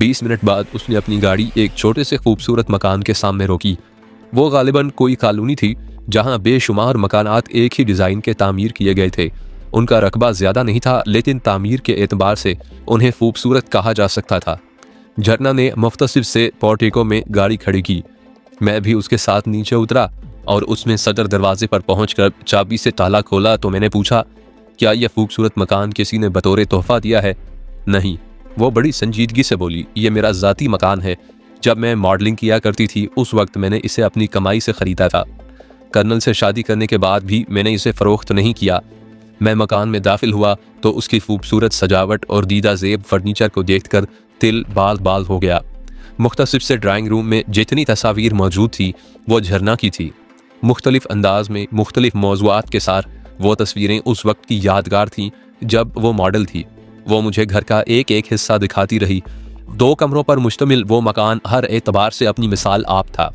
20 minute बाद उसने अपनी गाड़ी एक छोटे से खूबसूरत मकान के सामने रोकी। वो गालिबन कोई कॉलोनी थी जहां बेशुमार मकानात एक ही डिज़ाइन के तामीर किए गए थे। उनका रकबा ज़्यादा नहीं था, लेकिन तामीर के एतबार से उन्हें खूबसूरत कहा जा सकता था। झरना ने मुख्तसिब से पोर्टिको में गाड़ी खड़ी की। मैं भी उसके साथ नीचे उतरा और उसमें सदर दरवाजे पर पहुंचकर चाबी से ताला खोला तो मैंने पूछा, क्या यह खूबसूरत मकान किसी ने बतौर तोहफा दिया है? नहीं, वो बड़ी संजीदगी से बोली, ये मेरा ज़ाती मकान है। जब मैं मॉडलिंग किया करती थी उस वक्त मैंने इसे अपनी कमाई से ख़रीदा था। कर्नल से शादी करने के बाद भी मैंने इसे फ़रोख्त नहीं किया। मैं मकान में दाखिल हुआ तो उसकी खूबसूरत सजावट और दीदा ज़ेब फर्नीचर को देखकर तिल बाल बाल हो गया। मुख्तसिब से ड्राइंग रूम में जितनी तस्वीर मौजूद थी वो झरना की थी। मुख्तलिफ अंदाज में मुख्तलिफ मौज़ूआत के साथ वो तस्वीरें उस वक्त की यादगार थीं जब वो मॉडल थी। वो मुझे घर का एक एक हिस्सा दिखाती रही। 2 कमरों पर मुश्तमिल वो मकान हर एतबार से अपनी मिसाल आप था।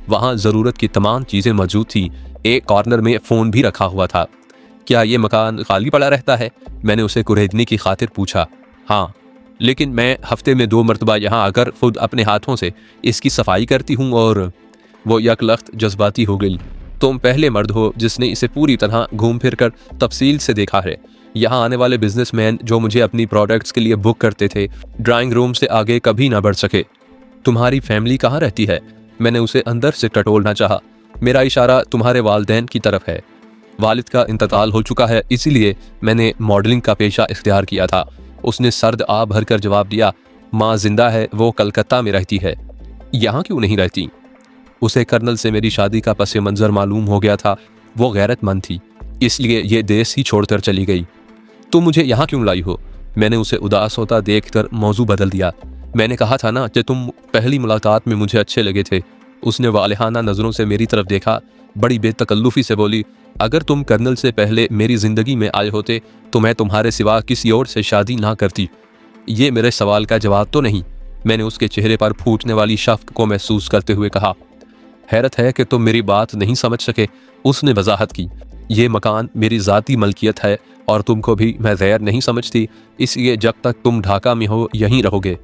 वहाँ ज़रूरत की तमाम चीज़ें मौजूद थीं। एक कॉर्नर में फ़ोन भी रखा हुआ था। क्या ये मकान खाली पड़ा रहता है? मैंने उसे कुरेदने की खातिर पूछा। हाँ, लेकिन मैं हफ्ते में 2 मरतबा यहाँ आकर खुद अपने हाथों से इसकी सफाई करती हूँ। और वो यकलख्त जज्बाती हो गई। तुम पहले मर्द हो जिसने इसे पूरी तरह घूम फिर कर तफसील से देखा है। यहाँ आने वाले बिजनेसमैन जो मुझे अपनी प्रोडक्ट्स के लिए बुक करते थे, ड्राइंग रूम से आगे कभी ना बढ़ सके। तुम्हारी फैमिली कहाँ रहती है? मैंने उसे अंदर से टटोलना चाहा। मेरा इशारा तुम्हारे वालिदैन की तरफ है। वालिद का इंतकाल हो चुका है, इसीलिए मैंने मॉडलिंग का पेशा इख्तियार किया था। उसने सर्द आ भरकर जवाब दिया, माँ जिंदा है, वो कलकत्ता में रहती है। यहाँ क्यों नहीं रहती? उसे कर्नल से मेरी शादी का पस मंज़र मालूम हो गया था। वो गैरतमंद थी, इसलिए ये देश ही छोड़कर चली गई। तुम मुझे यहाँ क्यों लाई हो? मैंने उसे उदास होता देखकर मौजू बदल दिया। मैंने कहा था ना कि तुम पहली मुलाकात में मुझे अच्छे लगे थे। उसने वालिहाना नज़रों से मेरी तरफ देखा, बड़ी बेतकल्लुफ़ी से बोली, अगर तुम कर्नल से पहले मेरी ज़िंदगी में आए होते तो मैं तुम्हारे सिवा किसी और से शादी ना करती। ये मेरे सवाल का जवाब तो नहीं। मैंने उसके चेहरे पर फूटने वाली शफ़क़ को महसूस करते हुए कहा। हैरत है कि तुम मेरी बात नहीं समझ सके। उसने वजाहत की, ये मकान मेरी ज़ाती मलकियत है और तुमको भी मैं गैर नहीं समझती, इसलिए जब तक तुम ढाका में हो यहीं रहोगे।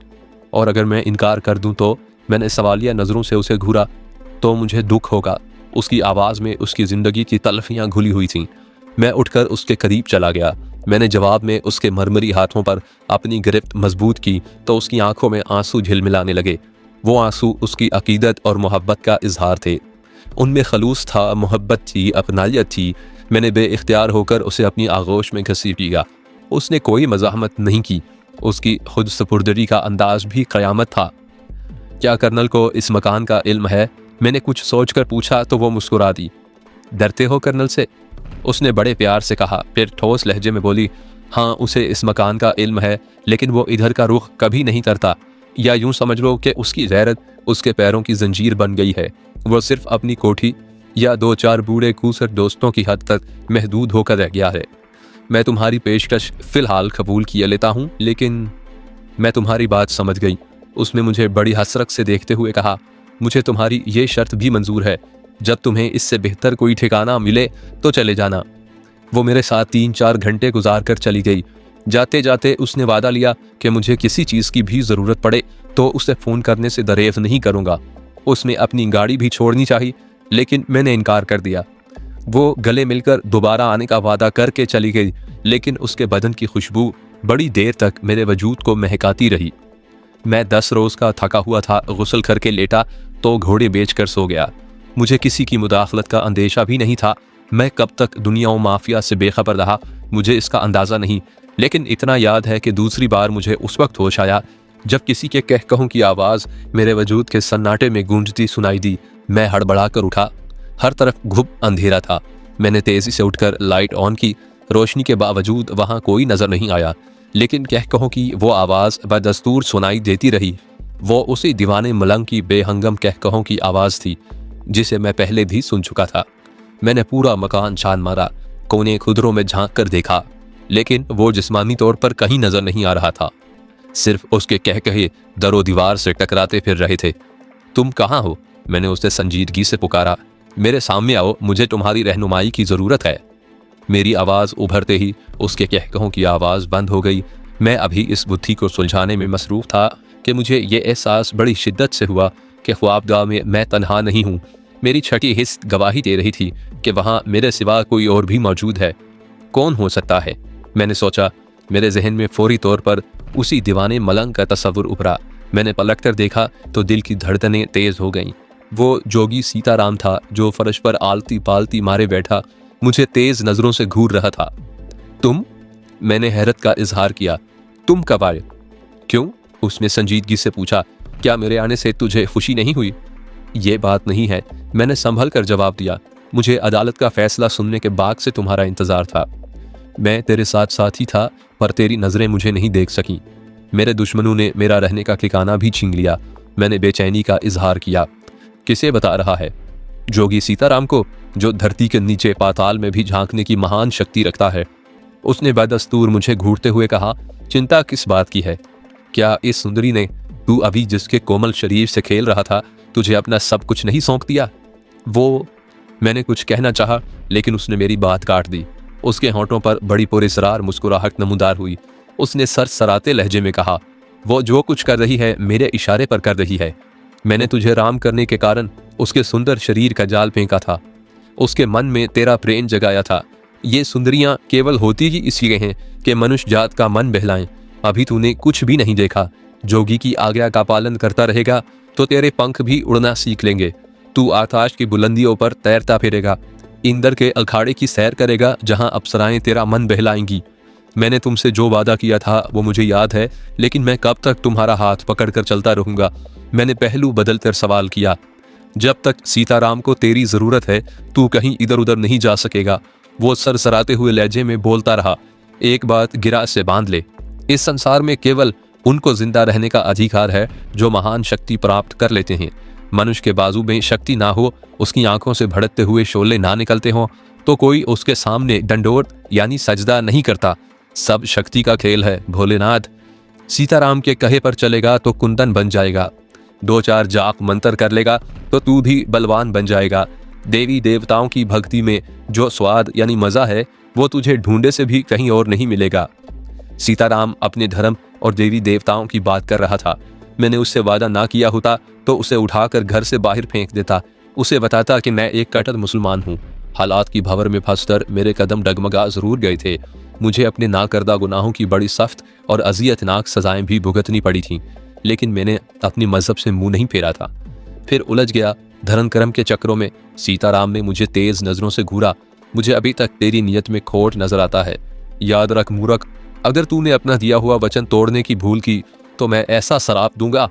और अगर मैं इनकार कर दूं तो? मैंने सवालिया नज़रों से उसे घूरा। तो मुझे दुख होगा। उसकी आवाज़ में उसकी ज़िंदगी की तलफियाँ घुली हुई थीं। मैं उठकर उसके करीब चला गया। मैंने जवाब में उसके मरमरी हाथों पर अपनी गिरफ्त मजबूत की तो उसकी आंखों में आंसू झिलमिलाने लगे। वो आंसू उसकी अकीदत और मोहब्बत का इजहार थे। उनमें खलूस था, मोहब्बत थी, अपनायत थी। मैंने बेइख्तियार होकर उसे अपनी आगोश में घसीट लिया। उसने कोई मज़ाहमत नहीं की। उसकी खुद सपुर्दगी का अंदाज भी क़यामत था। क्या कर्नल को इस मकान का इल्म है? मैंने कुछ सोचकर पूछा तो वो मुस्कुरा दी। डरते हो कर्नल से? उसने बड़े प्यार से कहा, फिर ठोस लहजे में बोली, हाँ, उसे इस मकान का इल्म है, लेकिन वो इधर का रुख कभी नहीं करता। या यूं समझ लो कि उसकी गैरत उसके पैरों की जंजीर बन गई है। वो सिर्फ अपनी कोठी या 2-4 बूढ़े कूसर दोस्तों की हद तक महदूद होकर रह गया है। मैं तुम्हारी पेशकश फ़िलहाल कबूल किए लेता हूँ, लेकिन मैं तुम्हारी बात समझ गई। उसने मुझे बड़ी हसरत से देखते हुए कहा, मुझे तुम्हारी ये शर्त भी मंजूर है, जब तुम्हें इससे बेहतर कोई ठिकाना मिले तो चले जाना। वो मेरे साथ 3-4 घंटे गुजार कर चली गई। जाते जाते उसने वादा लिया कि मुझे किसी चीज़ की भी ज़रूरत पड़े तो उसे फ़ोन करने से दरेफ नहीं करूँगा। उसमें अपनी गाड़ी भी छोड़नी चाहिए, लेकिन मैंने इनकार कर दिया। वो गले मिलकर दोबारा आने का वादा करके चली गई, लेकिन उसके बदन की खुशबू बड़ी देर तक मेरे वजूद को महकाती रही। मैं 10 रोज़ का थका हुआ था। गुस्ल करके लेटा तो घोड़े बेचकर सो गया। मुझे किसी की मुदाखलत का अंदेशा भी नहीं था। मैं कब तक दुनिया और माफिया से बेखबर रहा मुझे इसका अंदाज़ा नहीं, लेकिन इतना याद है कि दूसरी बार मुझे उस वक्त होश आया जब किसी के कहकहों की आवाज़ मेरे वजूद के सन्नाटे में गूंजती सुनाई दी। मैं हड़बड़ा कर उठा। हर तरफ घुप अंधेरा था। मैंने तेज़ी से उठकर लाइट ऑन की। रोशनी के बावजूद वहाँ कोई नज़र नहीं आया, लेकिन कहकहों की वो आवाज़ बदस्तूर सुनाई देती रही। वो उसी दीवाने मलंग की बेहंगम कहकहों की आवाज़ थी जिसे मैं पहले भी सुन चुका था। मैंने पूरा मकान छान मारा, कोने खुदरों में झांक कर देखा, लेकिन वो जिस्मानी तौर पर कहीं नज़र नहीं आ रहा था। सिर्फ उसके कहकहे दरो दीवार से टकराते फिर रहे थे। तुम कहाँ हो? मैंने उसे संजीदगी से पुकारा। मेरे सामने आओ, मुझे तुम्हारी रहनुमाई की ज़रूरत है। मेरी आवाज़ उभरते ही उसके कहकहों की आवाज़ बंद हो गई। मैं अभी इस बुद्धि को सुलझाने में मसरूफ़ था कि मुझे ये एहसास बड़ी शिद्दत से हुआ कि ख्वाबगाह में मैं तन्हा नहीं हूँ। मेरी छठी हिस्स गवाही दे रही थी कि वहाँ मेरे सिवा कोई और भी मौजूद है। कौन हो सकता है, मैंने सोचा। मेरे जहन में फौरी तौर पर उसी दीवाने मलंग का तस्वुर उभरा। मैंने पलट कर देखा तो दिल की धड़कनें तेज हो गईं। वो जोगी सीताराम था जो फर्श पर आलती पालती मारे बैठा मुझे तेज नजरों से घूर रहा था। तुम? मैंने हैरत का इजहार किया। तुम कब आए? क्यों? उसने संजीदगी से पूछा। क्या मेरे आने से तुझे खुशी नहीं हुई? ये बात नहीं है, मैंने संभल कर जवाब दिया। मुझे अदालत का फैसला सुनने के बाद से तुम्हारा इंतजार था। मैं तेरे साथ साथ ही था, पर तेरी नजरें मुझे नहीं देख सकी। मेरे दुश्मनों ने मेरा रहने का ठिकाना भी छीन लिया। मैंने बेचैनी का इजहार किया। किसे बता रहा है? जोगी सीताराम को, जो धरती के नीचे पाताल में भी झांकने की महान शक्ति रखता है। उसने बदस्तूर मुझे घूरते हुए कहा। चिंता किस बात की है? क्या इस सुंदरी ने, तू अभी जिसके कोमल शरीर से खेल रहा था, तुझे अपना सब कुछ नहीं सौंप दिया? वो, मैंने कुछ कहना चाहा लेकिन उसने मेरी बात काट दी। उसके होंठों पर बड़ी पुरस्कार मुस्कुराहट नमूदार हुई। उसने सरसराते लहजे में कहा, वो जो कुछ कर रही है मेरे इशारे पर कर रही है। मैंने तुझे राम करने के कारण उसके सुंदर शरीर का जाल फेंका था, उसके मन में तेरा प्रेम जगाया था। ये सुंदरियां केवल होती ही इसलिए हैं कि मनुष्य जात का मन बहलाएं। अभी तूने कुछ भी नहीं देखा। जोगी की आज्ञा का पालन करता रहेगा तो तेरे पंख भी उड़ना सीख लेंगे। तू आकाश की बुलंदियों पर तैरता फिरेगा, इंद्र के अखाड़े की सैर करेगा जहां अप्सराएं तेरा मन बहलाएंगी। मैंने तुमसे जो वादा किया था वो मुझे याद है, लेकिन मैं कब तक तुम्हारा हाथ पकड़कर चलता रहूंगा? मैंने पहलू बदलकर सवाल किया। जब तक सीताराम को तेरी जरूरत है तू कहीं इधर उधर नहीं जा सकेगा। वो सरसराते हुए लहजे में बोलता रहा। एक बात गिरा से बांध ले, इस संसार में केवल उनको जिंदा रहने का अधिकार है जो महान शक्ति प्राप्त कर लेते हैं। मनुष्य के बाजू में शक्ति ना हो, उसकी आंखों से भड़कते हुए शोले ना निकलते हों, तो कोई उसके सामने डंडोर यानी सजदा नहीं करता। सब शक्ति का खेल है भोलेनाथ। सीताराम के कहे पर चलेगा तो कुंदन बन जाएगा। 2-4 जाप मंत्र कर लेगा तो तू भी बलवान बन जाएगा। देवी देवताओं की भक्ति में जो स्वाद यानी मजा है वो तुझे ढूंढे से भी कहीं और नहीं मिलेगा। सीताराम अपने धर्म और देवी देवताओं की बात कर रहा था। मैंने उससे वादा ना किया होता तो उसे उठाकर घर से बाहर फेंक देता। उसे बताता कि मैं एक कट्टर मुसलमान हूँ। हालात की भंवर में फंसकर मेरे कदम डगमगा जरूर गए थे। मुझे अपने ना करदा गुनाहों की बड़ी सख्त और अजियतनाक सजाएं भी भुगतनी पड़ी थीं, लेकिन मैंने अपनी मजहब से मुंह नहीं फेरा था। फिर उलझ गया धर्म कर्म के चक्रों में। सीताराम ने मुझे तेज नजरों से घूरा। मुझे अभी तक तेरी नियत में खोट नजर आता है। याद रख मूर्ख, अगर तूने अपना दिया हुआ वचन तोड़ने की भूल की तो मैं ऐसा शराप दूंगा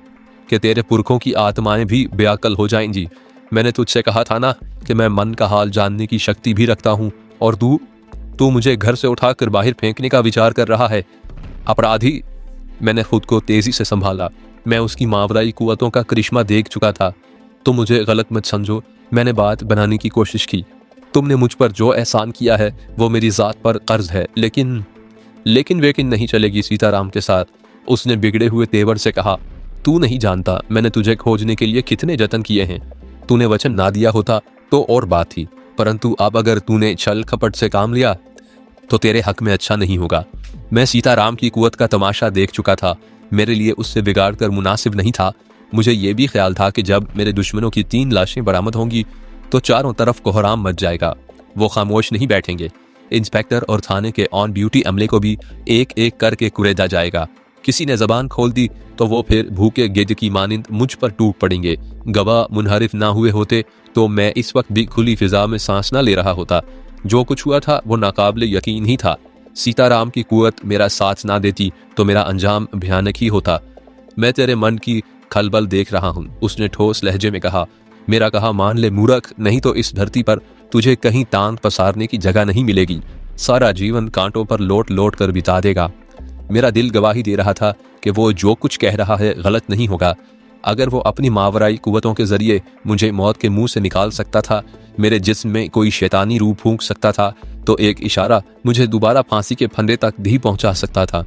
कि तेरे पुरखों की आत्माएं भी बेअक्ल हो जाएंगी। मैंने तुझसे कहा था ना कि मैं मन का हाल जानने की शक्ति भी रखता हूँ, और तू मुझे घर से उठाकर बाहर फेंकने का विचार कर रहा है। अपराधी। मैंने खुद को तेजी से संभाला। मैं उसकी मावराई कुव्वतों का करिश्मा देख चुका था। तुम मुझे गलत मत समझो, मैंने बात बनाने की कोशिश की। तुमने मुझ पर जो एहसान किया है वो मेरी जात पर कर्ज है, लेकिन वेकिन नहीं चलेगी सीताराम के साथ। उसने बिगड़े हुए तेवर से कहा। तू नहीं जानता मैंने तुझे खोजने के लिए कितने जतन किए हैं। तूने वचन ना दिया होता तो और बात थी, परंतु अब अगर तूने छल कपट से काम लिया तो तेरे हक में अच्छा नहीं होगा। मैं सीताराम की कुव्वत का तमाशा देख चुका था। मेरे लिए उससे बिगाड़ कर मुनासिब नहीं था। मुझे ये भी ख्याल था कि जब मेरे दुश्मनों की 3 लाशें बरामद होंगी तो चारों तरफ कोहराम मच जाएगा। वो खामोश नहीं बैठेंगे। इंस्पेक्टर और थाने के ऑन ड्यूटी अमले को भी एक एक करके कुरेदा जाएगा। किसी ने जबान खोल दी तो वो फिर भूखे गिद्ध की मानिंद मुझ पर टूट पड़ेंगे। गवाह मुनहरिफ ना हुए होते तो मैं इस वक्त भी खुली फिजा में सांस ना ले रहा होता। जो कुछ हुआ था वो नाकाबिले यकीन ही था। सीताराम की कुव्वत मेरा साथ ना देती तो मेरा अंजाम भयानक ही होता। मैं तेरे मन की खलबल देख रहा हूँ, उसने ठोस लहजे में कहा। मेरा कहा मान ले मूर्ख, नहीं तो इस धरती पर तुझे कहीं टांग पसारने की जगह नहीं मिलेगी। सारा जीवन कांटों पर लोट लोट कर बिता देगा। मेरा दिल गवाही दे रहा था कि वो जो कुछ कह रहा है गलत नहीं होगा। अगर वो अपनी मावराई कुव्वतों के जरिए मुझे मौत के मुंह से निकाल सकता था, मेरे जिस्म में कोई शैतानी रूह फूंक सकता था, तो एक इशारा मुझे दोबारा फांसी के फंदे तक भी पहुंचा सकता था।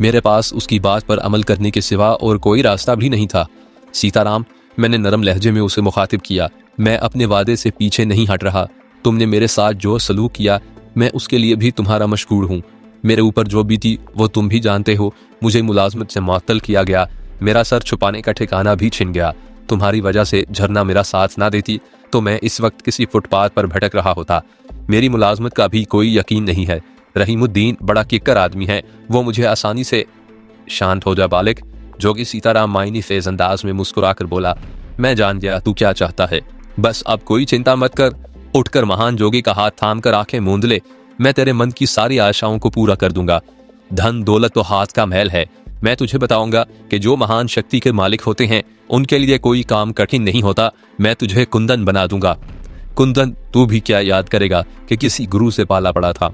मेरे पास उसकी बात पर अमल करने के सिवा और कोई रास्ता भी नहीं था। सीताराम, मैंने नरम लहजे में उसे मुखातिब किया, मैं अपने वादे से पीछे नहीं हट रहा। तुमने मेरे साथ जो सलूक किया मैं उसके लिए भी तुम्हारा मशकूर हूँ। मेरे ऊपर जो भी थी वो तुम भी जानते हो। मुझे मुलाजमत से मुअत्तल किया गया। मेरा सर छुपाने का ठिकाना भी छिन गया। तुम्हारी वजह से झरना मेरा साथ ना देती तो मैं इस वक्त किसी फुटपाथ पर भटक रहा होता। मेरी मुलाजमत का भी कोई यकीन नहीं है। रहीमुद्दीन बड़ा किक्कर आदमी है, वो मुझे आसानी से। शांत हो जा बालिक, जोगी सीताराम मायनी फेज अंदाज में मुस्कुरा कर बोला। मैं जान गया तू क्या चाहता है, बस अब कोई चिंता मत कर। उठकर महान जोगी का हाथ थाम कर आंखें मूंद ले, मैं तेरे मन की सारी आशाओं को पूरा कर दूंगा। धन दौलत तो हाथ का मैल है। मैं तुझे बताऊंगा कि जो महान शक्ति के मालिक होते हैं उनके लिए कोई काम कठिन नहीं होता। मैं तुझे कुंदन बना दूंगा। कुंदन तू भी क्या याद करेगा कि किसी गुरु से पाला पड़ा था।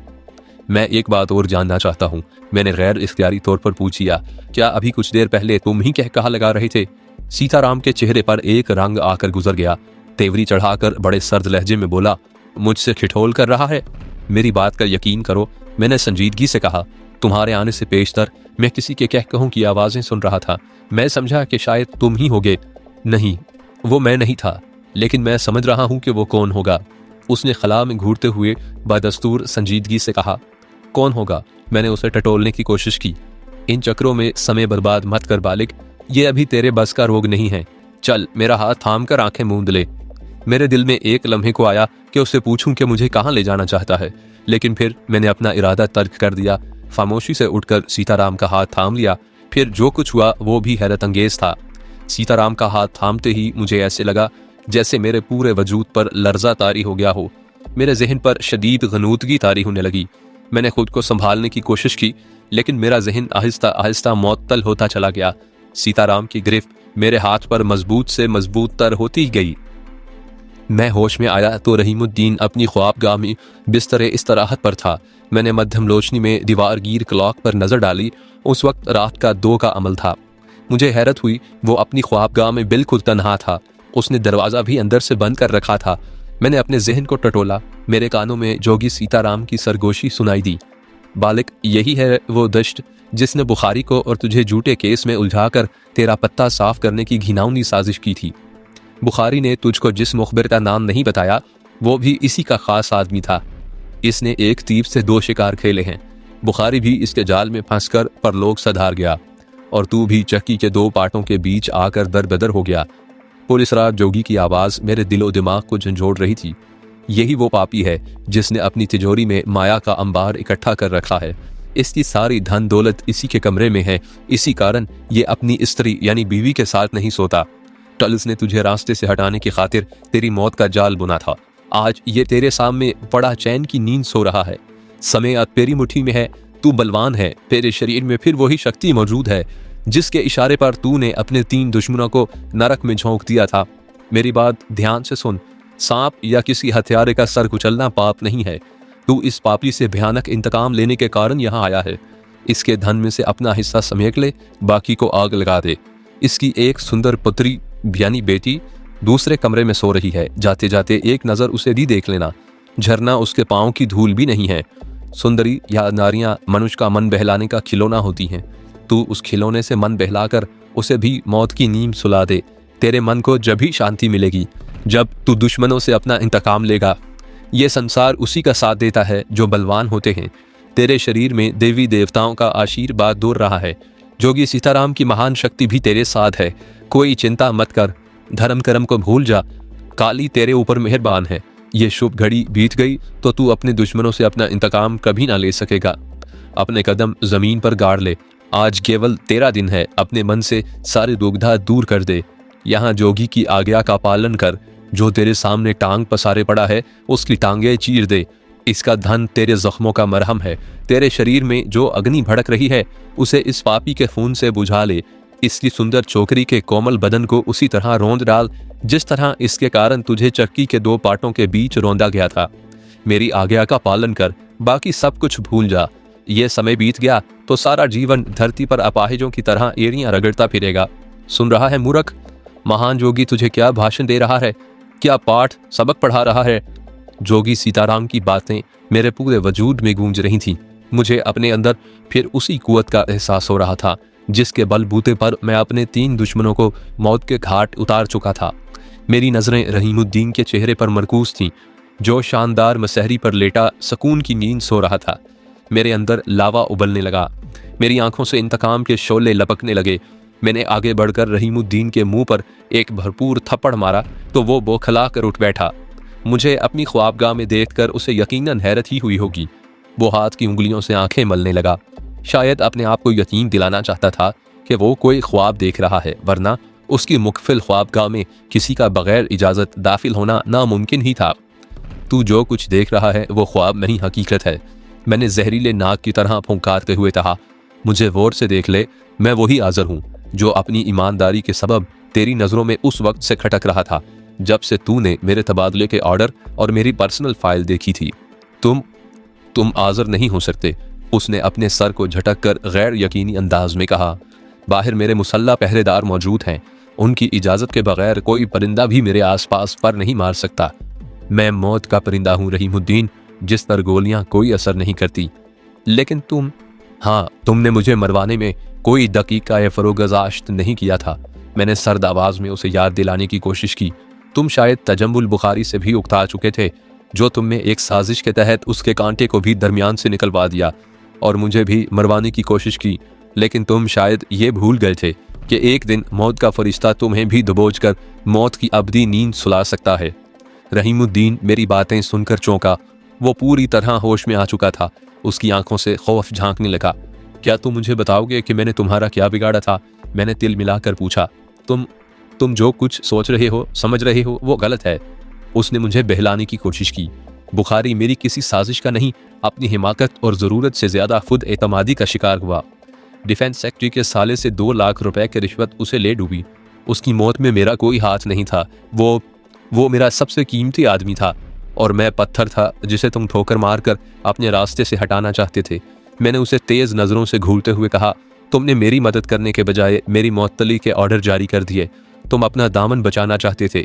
मैं एक बात और जानना चाहता हूँ, मैंने गैर इख्तियारी तौर पर पूछिया, क्या अभी कुछ देर पहले तुम ही कहा लगा रहे थे? सीताराम के चेहरे पर एक रंग आकर गुजर गया। तेवरी चढ़ाकर बड़े सर्द लहजे में बोला, मुझसे खिठोल कर रहा है? मेरी बात का यकीन करो, मैंने संजीदगी से कहा। तुम्हारे आने से पेशतर मैं किसी के कहकहों की आवाजें सुन रहा था। मैं समझा कि शायद तुम ही होगे। नहीं, वो मैं नहीं था, लेकिन मैं समझ रहा हूं कि वो कौन होगा। उसने खला में घूरते हुए बदस्तूर संजीदगी से कहा। कौन होगा? मैंने उसे टटोलने की कोशिश की। इन चक्रों में समय बर्बाद मत कर बालिक, ये अभी तेरे बस का रोग नहीं है। चल, मेरा हाथ थाम कर आंखें मूंद ले। मेरे दिल में एक लम्हे को आया कि उससे पूछूं कि मुझे कहाँ ले जाना चाहता है, लेकिन फिर मैंने अपना इरादा तर्क कर दिया। खामोशी से उठकर सीताराम का हाथ थाम लिया। फिर जो कुछ हुआ वो भी हैरत अंगेज था। सीताराम का हाथ थामते ही मुझे ऐसे लगा जैसे मेरे पूरे वजूद पर लर्जा तारी हो गया हो। मेरे जहन पर शदीद गनूदगी तारी होने लगी। मैंने खुद को संभालने की कोशिश की, लेकिन मेरा जहन आहिस्ता आहिस्ता मुअत्तल होता चला गया। सीताराम की गिरफ्त मेरे हाथ पर मजबूत से मजबूत तर होती ही गई। मैं होश में आया तो रहीमुद्दीन अपनी ख्वाबगाह में बिस्तर इस्तराहत पर था। मैंने मध्यम रोशनी में दीवारगीर क्लॉक पर नजर डाली। उस वक्त रात का 2 का अमल था। मुझे हैरत हुई, वो अपनी ख्वाबगाह में बिल्कुल तन्हा था। उसने दरवाज़ा भी अंदर से बंद कर रखा था। मैंने अपने जहन को टटोला। मेरे कानों में जोगी सीताराम की सरगोशी सुनाई दी। बालिक, यही है वो दश्त जिसने बुखारी को और तुझे झूठे केस में उलझाकर तेरा पत्ता साफ करने की घिनौनी साजिश की थी। बुखारी ने तुझको जिस मुखबिर का नाम नहीं बताया, वो भी इसी का खास आदमी था। इसने एक तीर से 2 शिकार खेले हैं। बुखारी भी इसके जाल में फंसकर परलोक सधार गया, और तू भी चक्की के 2 पाटों के बीच आकर दरबदर हो गया। पुलिस राज जोगी की आवाज मेरे दिलो दिमाग को झंझोड़ रही थी। यही वो पापी है जिसने अपनी तिजोरी में माया का अंबार इकट्ठा कर रखा है। इसकी सारी धन दौलत इसी के कमरे में है। इसी कारण ये अपनी स्त्री यानी बीवी के साथ नहीं सोता। टल्स ने तुझे रास्ते से हटाने की खातिर तेरी मौत का जाल बुना था। आज ये तेरे सामने बड़ा चैन की नींद सो रहा है। समय अब तेरी मुट्ठी में है। तू बलवान है। तेरे शरीर में फिर वही शक्ति मौजूद है जिसके इशारे पर तूने अपने 3 दुश्मनों को नरक में झोंक दिया था। मेरी बात ध्यान से सुन। सांप या किसी हथियारे का सर कुचलना पाप नहीं है। तू इस पापी से भयानक इंतकाम लेने के कारण यहाँ आया है। इसके धन में से अपना हिस्सा समेट ले, बाकी को आग लगा दे। इसकी एक सुंदर पुत्री यानी बेटी दूसरे कमरे में सो रही है। जाते जाते एक नजर उसे भी देख लेना। झरना उसके पाँव की धूल भी नहीं है। सुंदरी या नारियां मनुष्य का मन बहलाने का खिलौना होती हैं। तू उस खिलौने से मन बहलाकर उसे भी मौत की नींद सुला दे। तेरे मन को जब भी शांति मिलेगी जब तू दुश्मनों से अपना इंतकाम लेगा। ये संसार उसी का साथ देता है जो बलवान होते हैं। तेरे शरीर में देवी देवताओं का आशीर्वाद दूर रहा है। जोगी सीताराम की महान शक्ति भी तेरे साथ है। कोई चिंता मत कर। धर्म कर्म को भूल जा। काली तेरे ऊपर मेहरबान है। ये शुभ घड़ी बीत गई तो तू अपने दुश्मनों से अपना इंतकाम कभी ना ले सकेगा। अपने कदम जमीन पर गाड़ ले। आज केवल तेरा दिन है। अपने मन से सारे दुविधा दूर कर दे। यहाँ जोगी की आज्ञा का पालन कर। जो तेरे सामने टांग पसारे पड़ा है उसकी टांगे चीर दे। इसका धन तेरे जख्मों का मरहम है। तेरे शरीर में जो अग्नि भड़क रही है उसे इस पापी के खून से बुझा ले। इसकी सुंदर छोकरी के कोमल बदन को उसी तरह रोंद डाल जिस तरह इसके कारण तुझे चक्की के 2 पाटों के बीच रोंदा गया था। मेरी आज्ञा का पालन कर, बाकी सब कुछ भूल जा। ये समय बीत गया तो सारा जीवन धरती पर अपाहिजों की तरह एड़ियां रगड़ता फिरेगा। सुन रहा है मूर्ख? महान जोगी तुझे क्या भाषण दे रहा है, क्या पाठ सबक पढ़ा रहा है? जोगी सीताराम की बातें मेरे पूरे वजूद में गूंज रही थीं। मुझे अपने अंदर फिर उसी कुव्वत का एहसास हो रहा था जिसके बलबूते पर मैं अपने 3 दुश्मनों को मौत के घाट उतार चुका था। मेरी नजरें रहीमुद्दीन के चेहरे पर मरकूज थीं, जो शानदार मसहरी पर लेटा सुकून की नींद सो रहा था। मेरे अंदर लावा उबलने लगा। मेरी आंखों से इंतकाम के शोले लपकने लगे। मैंने आगे बढ़कर रहीमुद्दीन के मुंह पर एक भरपूर थप्पड़ मारा तो वो बौखला कर उठ बैठा। मुझे अपनी ख्वाबगाह में देखकर उसे यकीनन हैरत ही हुई होगी। वो हाथ की उंगलियों से आंखें मलने लगा। शायद अपने आप को यकीन दिलाना चाहता था कि वो कोई ख्वाब देख रहा है, वरना उसकी मुख्फिल ख्वाबगाह में किसी का बगैर इजाज़त दाखिल होना नामुमकिन ही था। तू जो कुछ देख रहा है वो ख्वाब नहीं हकीकत है, मैंने जहरीले नाक की तरह फुंकारते हुए कहा। मुझे गौर से देख ले, मैं वही आज़र हूँ जो अपनी ईमानदारी के सबब तेरी नज़रों में उस वक्त से खटक रहा था जब से तूने मेरे तबादले के ऑर्डर और मेरी पर्सनल फाइल देखी थी। तुम आज़र नहीं हो सकते, उसने अपने सर को झटक कर गैर यकीनी अंदाज में कहा। बाहर मेरे मुसल्ला पहरेदार मौजूद हैं, उनकी इजाज़त के बगैर कोई परिंदा भी मेरे आसपास पर नहीं मार सकता। मैं मौत का परिंदा हूँ रहीमुद्दीन, जिस पर गोलियां कोई असर नहीं करती। लेकिन तुमने मुझे मरवाने में कोई दकीका या फरोगज़ाश्त नहीं किया था। मैंने सर्द आवाज़ में उसे याद दिलाने की कोशिश की। तुम शायद तजम्मुल बुखारी से भी उकता चुके थे, जो तुमने एक साजिश के तहत उसके कांटे को भी दरमियान से निकलवा दिया और मुझे भी मरवाने की कोशिश की। लेकिन तुम शायद ये भूल गए थे कि एक दिन मौत का फरिश्ता तुम्हें भी दबोच कर मौत की अबदी नींद सुला सकता है। रहीमुद्दीन मेरी बातें सुनकर चौंका। वो पूरी तरह होश में आ चुका था। उसकी आंखों से खौफ झांकने लगा। क्या तुम मुझे बताओगे कि मैंने तुम्हारा क्या बिगाड़ा था? मैंने तिल मिलाकर पूछा। तुम जो कुछ सोच रहे हो, समझ रहे हो, वो गलत है। उसने मुझे बहलाने की कोशिश की। बुखारी मेरी किसी साजिश का नहीं, अपनी हिमाकत और ज़रूरत से ज़्यादा खुद एतमादी का शिकार हुआ। डिफेंस सेक्रेटरी के साले से 2 लाख रुपए की रिश्वत उसे ले डूबी। उसकी मौत में मेरा कोई हाथ नहीं था। वो मेरा सबसे कीमती आदमी था और मैं पत्थर था जिसे तुम ठोकर मारकर अपने रास्ते से हटाना चाहते थे। मैंने उसे तेज़ नज़रों से घूरते हुए कहा, तुमने मेरी मदद करने के बजाय मेरी मौतली के ऑर्डर जारी कर दिए। तुम अपना दामन बचाना चाहते थे,